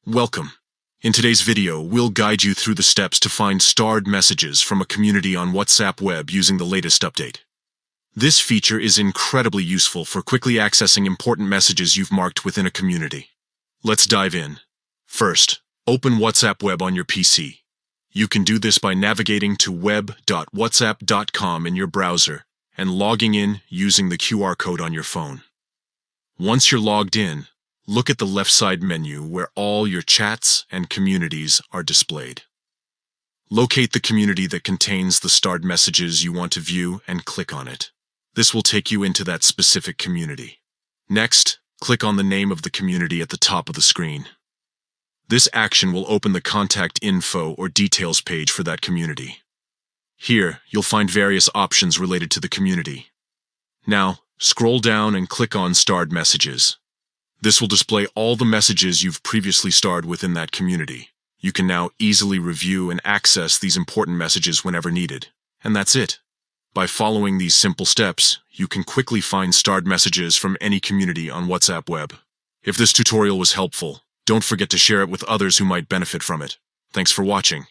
Welcome. In today's video, we'll guide you through the steps to find starred messages from a community on WhatsApp web using the latest update. This feature is incredibly useful for quickly accessing important messages you've marked within a community. Let's dive in. First, open WhatsApp web on your PC. You can do this by navigating to web.whatsapp.com in your browser and logging in using the QR code on your phone. Once you're logged in, look at the left side menu where all your chats and communities are displayed. Locate the community that contains the starred messages you want to view and click on it. This will take you into that specific community. Next, click on the name of the community at the top of the screen. This action will open the contact info or details page for that community. Here, you'll find various options related to the community. Now, scroll down and click on Starred Messages. This will display all the messages you've previously starred within that community. You can now easily review and access these important messages whenever needed. And that's it. By following these simple steps, you can quickly find starred messages from any community on WhatsApp web. If this tutorial was helpful, don't forget to share it with others who might benefit from it. Thanks for watching.